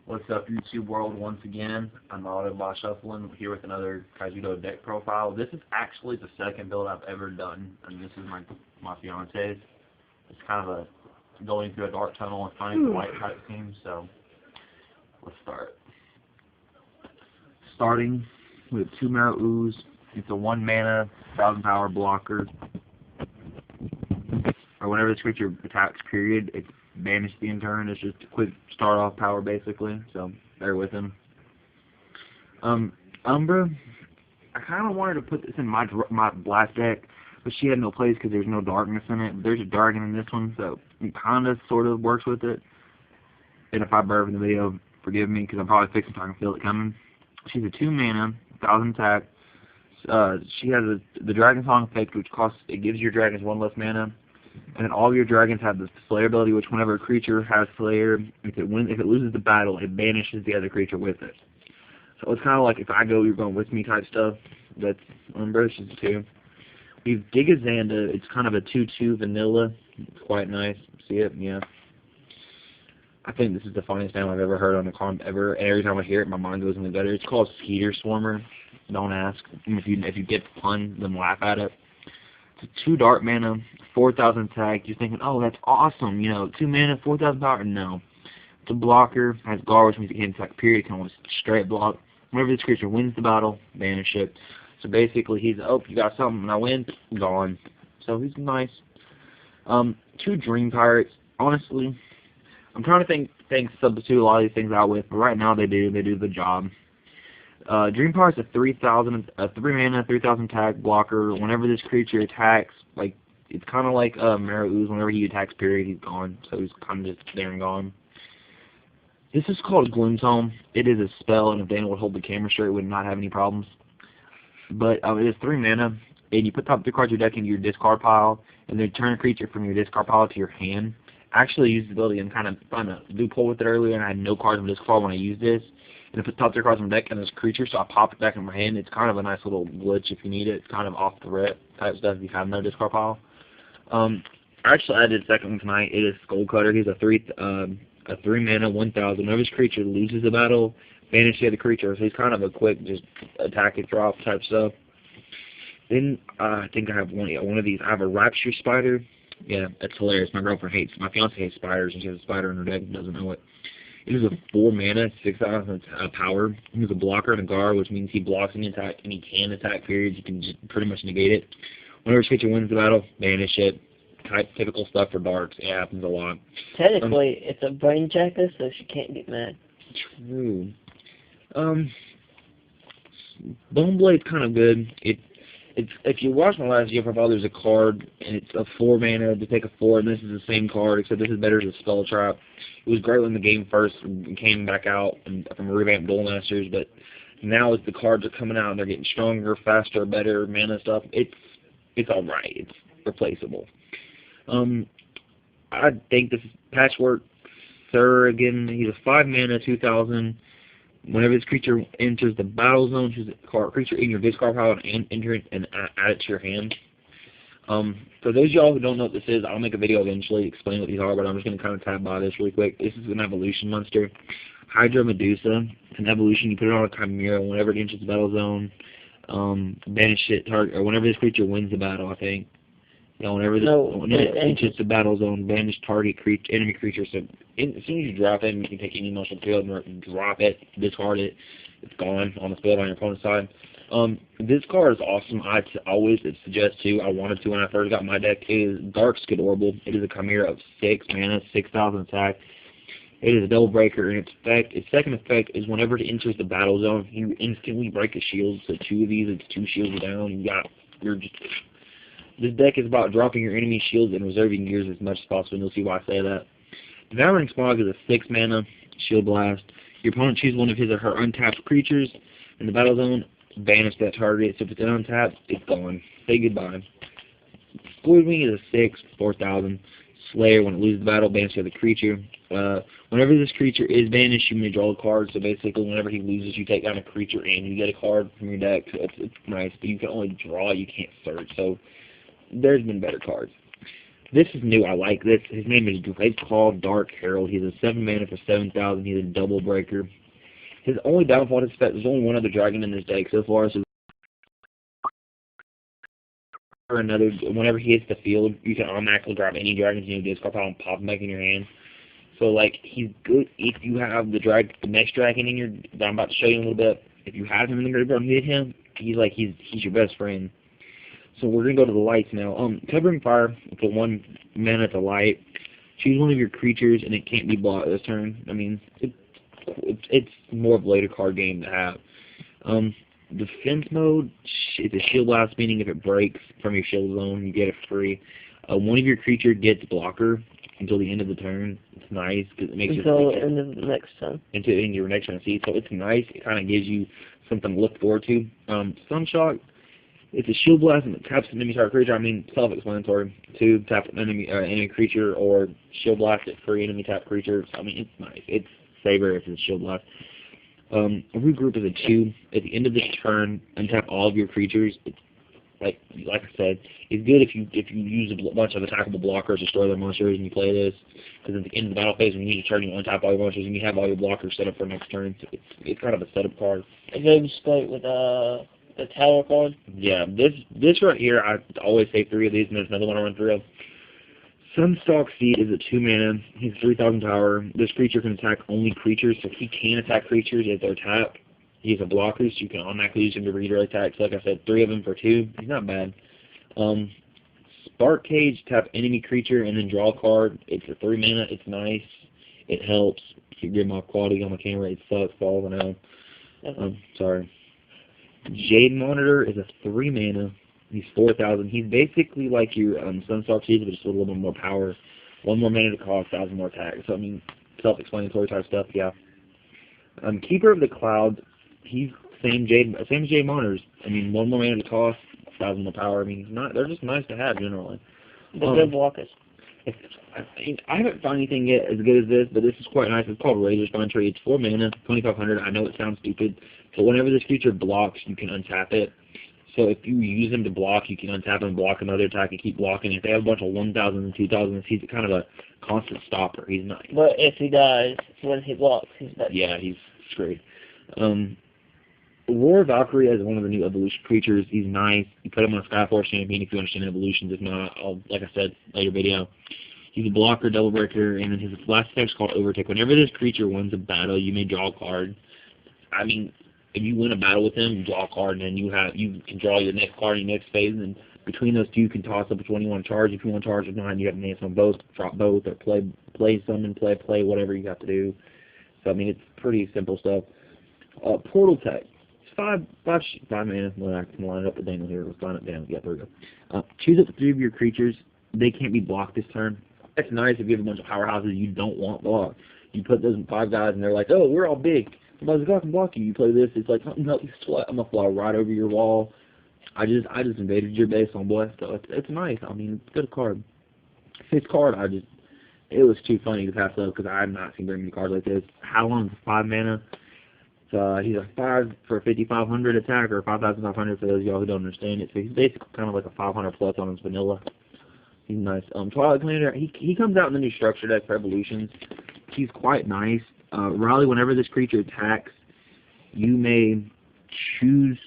What's up, YouTube world? Once again, I'm Auto Shuffling here with another kaijudo deck profile. This is actually the second build I've ever done, and this is my fiance's. It's kind of a going through a dark tunnel and finding the light type theme. So let's start. Starting with 2 Marrow Ooze. It's a 1 mana 1000 power blocker. Or whenever this creature attacks, period, it's banished the turn. It's just a quick start off power basically, so bear with him. Umbra, I kind of wanted to put this in my blast deck, but she had no place because there's no darkness in it. There's a dragon in this one, so it kind of sort of works with it. And if I burp in the video, forgive me because I'm probably fixing so I can feel it coming. She's a 2 mana, 1000 attack. She has the Dragon Song effect, which it gives your dragons 1 less mana. And then all of your dragons have the Slayer ability, which whenever a creature has Slayer, if it loses the battle, it banishes the other creature with it. So it's kind of like if I go, you're going with me type stuff. That's Umbra, she's a 2. We have Gigazanda. It's kind of a 2/2 vanilla. It's quite nice. See it? Yeah. I think this is the funniest name I've ever heard on the comp ever. And every time I hear it, my mind goes in the gutter. It's called Skeeter Swarmer. Don't ask. If you get the pun, then laugh at it. It's a 2 dark mana, 4000 attack. You're thinking, oh, that's awesome. 2 mana, 4000 power. No. It's a blocker. Has guard, which means it can't attack, period. It can almost straight block. Whenever this creature wins the battle, banish it. So basically, he's, oh, you got something, and I win, gone. So he's nice. 2 Dream Pirates. Honestly, I'm trying to think substitute a lot of these things out with, but right now they do the job. Dream Pirate's a 3 mana, 3000 attack blocker. Whenever this creature attacks, like it's kind of like Marrow Ooze. Whenever he attacks, period, he's gone. So he's kind of just there and gone. This is called Gloom Tome. It is a spell, and if Dana would hold the camera straight, it would not have any problems. But it is 3 mana, and you put top 3 cards of your deck into your discard pile, and then turn a creature from your discard pile to your hand. I actually used the ability and kind of found a loophole with it earlier, and I had no cards in discard when I used this. And I put top 3 cards on the deck and this creature, so I pop it back in my hand. It's kind of a nice little glitch if you need it. It's kind of off the rip type stuff if you have no discard pile. I actually added a second one tonight. It is Skull Cutter. He's a 3 mana 1000. Whenever this creature loses a battle, banish the other creature. So he's kind of a quick just attack and drop type stuff. Then I think I have one of these. I have a Rapture Spider. Yeah, that's hilarious. My fiance hates spiders, and she has a spider in her deck and doesn't know it. It is a 4 mana, 6000 power. He's a blocker and a guard, which means he blocks any attack, and he can attack periods. You can just pretty much negate it. Whenever this creature wins the battle, banish it. Typical stuff for darks. It happens a lot. Technically, it's a brain checker, so she can't get mad. True. Bone Blade's kind of good. It's if you watch my last video profile, there's a card, and it's a 4 mana to take a 4, and this is the same card, except this is better as a spell trap. It was great when the game first came back out from revamped Duel Masters, but now as the cards are coming out and they're getting stronger, faster, better mana stuff, it's alright. It's replaceable. I think this is Patchwork Surrogate. He's a 5 mana, 2000. Whenever this creature enters the battle zone, choose a creature in your discard pile and enter it and add it to your hand. For those of y'all who don't know what this is, I'll make a video eventually explaining what these are, but I'm just going to kind of tap by this really quick. This is an evolution monster. Hydra Medusa. It's an evolution. You put it on a Chimera. Whenever it enters the battle zone, banish it, or whenever this creature wins the battle, I think. Whenever it enters the battle zone, banish target enemy creature. So as soon as you drop it, you can take any emotional field and drop it, discard it. It's gone on the field on your opponent's side. This card is awesome. I always suggest to. I wanted to when I first got my deck. It is Dark Skidorable. It is a Chimera of 6 mana, 6000 attack. It is a Double Breaker, and its second effect is whenever it enters the battle zone, you instantly break a shield. So 2 of these, it's 2 shields down. This deck is about dropping your enemy shields and reserving yours as much as possible, and you'll see why I say that. Devouring Smog is a 6 mana shield blast. Your opponent chooses one of his or her untapped creatures in the battle zone, banish that target. So if it's untapped, it's gone. Say goodbye. Squid Wing is a 6, 4000. Slayer, when it loses the battle, banish the other creature. Whenever this creature is banished, you may draw a card. So basically, whenever he loses, you take down a creature and you get a card from your deck. So it's nice, but you can only draw, you can't search. So there's been better cards. This is new. I like this. His name is Great Claw Dark Herald. He's a 7 mana for 7,000. He's a double breaker. His only downfall is that there's only one other dragon in this deck so far. So for another, whenever he hits the field, you can automatically grab any dragons in your discard pile and pop them back in your hand. So like he's good if you have the next dragon in your that I'm about to show you in a little bit. If you have him in the graveyard and hit him, he's your best friend. So we're gonna go to the lights now. Covering Fire, it's a 1 mana to light. Choose one of your creatures and it can't be blocked this turn. I mean, it's more of a later card game to have. Defense mode, it's a shield blast, meaning if it breaks from your shield zone, you get it free. One of your creatures gets blocker until the end of the turn. It's nice because it makes until the end of the next turn. Until the end of your next turn. See, so it's nice. It kind of gives you something to look forward to. Sunshock, it's a shield blast and it taps an enemy target creature. I mean, self-explanatory. 2, tap an enemy creature, or shield blast it free enemy tap creature. So, I mean, it's nice. It's saver if it's a shield blast. Regroup is a 2. At the end of this turn, untap all of your creatures. It's like I said, it's good if you use a bunch of attackable blockers, destroy their monsters, and you play this. Because at the end of the battle phase, when you use a turn, you untap all your monsters, and you have all your blockers set up for next turn. So it's kind of a setup card. It goes straight with the tower card. Yeah, this right here, I always say 3 of these, and there's another one I run 3 of. Sunstalk Seed is a 2 mana. He's 3,000 power. This creature can attack only creatures, so he can attack creatures as they're tapped. He's a blocker, so you can automatically use him to redirect attacks. Like I said, 3 of them for 2. He's not bad. Spark Cage, tap enemy creature and then draw a card. It's a 3 mana. It's nice. It helps. You get my quality on my camera. It sucks. Falls out. Sorry. Jade Monitor is a 3 mana. He's 4,000. He's basically like your Sunstalk Seed, but just with a little bit more power. 1 more mana to cost, 1,000 more attack. So I mean, self-explanatory type stuff. Yeah. Keeper of the Clouds. He's same as Jade Monitors. I mean, 1 more mana to cost, 1,000 more power. I mean, they're just nice to have generally. They're good blockers. I haven't found anything yet as good as this, but this is quite nice. It's called Razor Spine Tree. It's 4 mana, 2,500. I know it sounds stupid, but whenever this creature blocks, you can untap it. So if you use him to block, you can untap him, block another attack, and keep blocking. If they have a bunch of 1,000 and 2,000s, he's kind of a constant stopper. He's nice. But if he dies when he blocks, he's dead. Yeah, he's screwed. Roar Valkyrie is one of the new evolution creatures. He's nice. You put him on a Skyforce champion if you understand evolutions. If not, like I said, later video. He's a blocker, double breaker, and then his last effect is called Overtake. Whenever this creature wins a battle, you may draw a card. I mean, if you win a battle with him, you draw a card, and then you can draw your next card in your next phase, and between those two, you can toss up which one you want to charge. If you want to charge with 9, you have to name them both, drop both, or play summon, play whatever you have to do. So I mean, it's pretty simple stuff. Portal Tech. 5 mana. Well, I can line it up with Daniel here. Let's line it down. Yeah, there we go. Choose up to 3 of your creatures. They can't be blocked this turn. That's nice if you have a bunch of powerhouses you don't want blocked. You put those 5 guys and they're like, oh, we're all big. Somebody's got to block you. You play this, it's like, oh, no, I'm gonna fly right over your wall. I just invaded your base on boy. So it's nice. I mean, it's a good card. His card, it was too funny to pass up because I have not seen very many cards like this. Howlon's 5 mana. He's a 5 for 5,500 attack, or 5,500 for those of y'all who don't understand it. So he's basically kind of like a 500 plus on his vanilla. He's nice. Twilight Commander, he comes out in the new structure deck for evolutions. He's quite nice. Riley, whenever this creature attacks, you may choose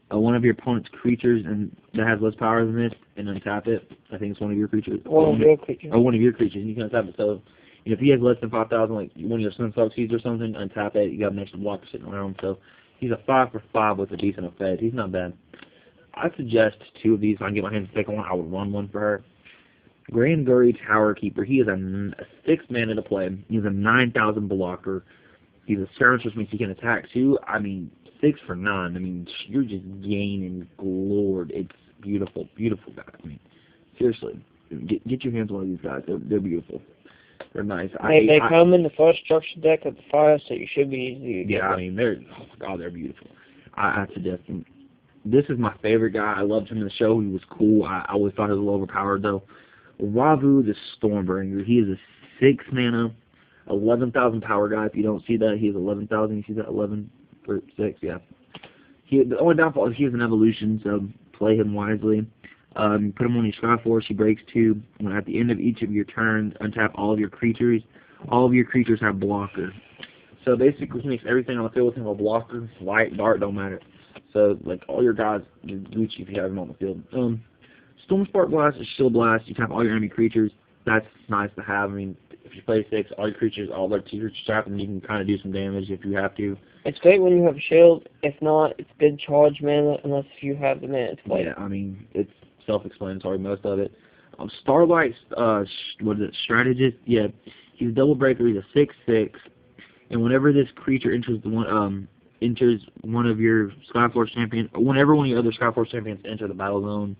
one of your opponent's creatures and that has less power than this and untap it. I think it's one of your creatures. One of your creatures. Or one of your creatures. You can untap it. So if he has less than 5,000, like one of your Sunstalk Seeds or something, untap it. You got an extra blocker sitting around. So he's a 5 for 5 with a decent effect. He's not bad. I suggest 2 of these. If I can get my hands to pick one, I would run 1 for her. Grand Guri Tower Keeper. He is a 6 mana to play. He's a 9,000 blocker. He's a Serenus, which means he can attack too. I mean, 6 for 9. I mean, you're just gaining glored. It's beautiful, beautiful guy. I mean, seriously, get your hands on one of these guys. They're beautiful. They're nice. They come in the first structure deck of the fire, so you should be easy to get. Yeah, I mean, oh my God, they're beautiful. I suggest them. This is my favorite guy. I loved him in the show. He was cool. I always thought he was a little overpowered though. Wavu the Stormbringer. He is a 6 mana, 11,000 power guy. If you don't see that, he is 11,000. You see that 11 for 6? Yeah. The only downfall is he has an evolution, so play him wisely. Put them on your Skyforce. She breaks 2. When at the end of each of your turns, untap all of your creatures. All of your creatures have blocker. So basically, he makes everything on the field with him a blocker. Light, dark, don't matter. So like all your guys, you Gucci if you have them on the field. Storm Spark Blast is Shield Blast. You tap all your enemy creatures. That's nice to have. I mean, if you play 6, all your creatures, all their creatures tap, and you can kind of do some damage if you have to. It's great when you have a shield. If not, it's good charge mana unless you have the mana to play. Yeah, I mean, it's self-explanatory, most of it. Starlight, what is it, Strategist? Yeah, he's a double breaker. He's a 6/6, and whenever this creature enters one of your Skyforce champions, whenever one of your other Skyforce champions enter the battle zone,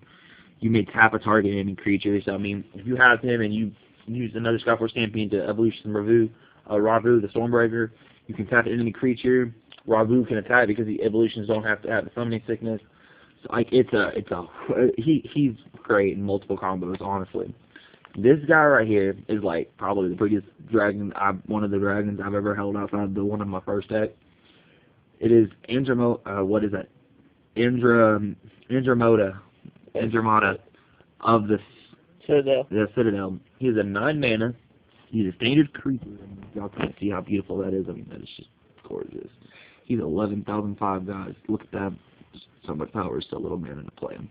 you may tap a target enemy creature. So I mean, if you have him and you use another Skyforce champion to evolution Ravu, the Stormbreaker, you can tap an enemy creature. Ravu can attack because the evolutions don't have to have the summoning sickness. So, like he's great in multiple combos. Honestly, this guy right here is like probably the prettiest dragon. One of the dragons I've ever held outside the one of my first deck. It is what is that? Andromeda of the Citadel. He's a 9 mana. He's a standard creature. Y'all can't see how beautiful that is. I mean, that is just gorgeous. He's 11,005, guys. Look at that. So much power, so little mana to play him.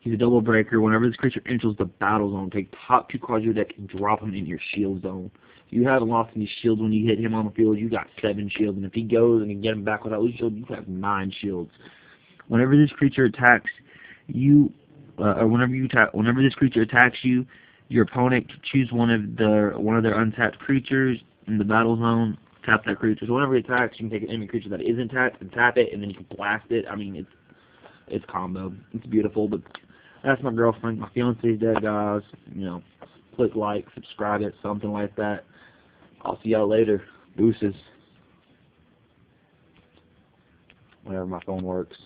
He's a double breaker. Whenever this creature enters the battle zone, take top 2 cards of your deck and drop him in your shield zone. If you haven't lost any shields when you hit him on the field, you got 7 shields. And if he goes and you get him back without losing shield, you have 9 shields. Whenever this creature attacks you, whenever this creature attacks you, your opponent can choose one of their untapped creatures in the battle zone. Tap that creature. So whenever it attacks, you can take an enemy creature that isn't tapped and tap it, and then you can blast it. I mean, it's combo. It's beautiful. But that's my girlfriend. My fiance's dead, guys. You know, click like, subscribe it, something like that. I'll see y'all later. Deuces. Whenever my phone works.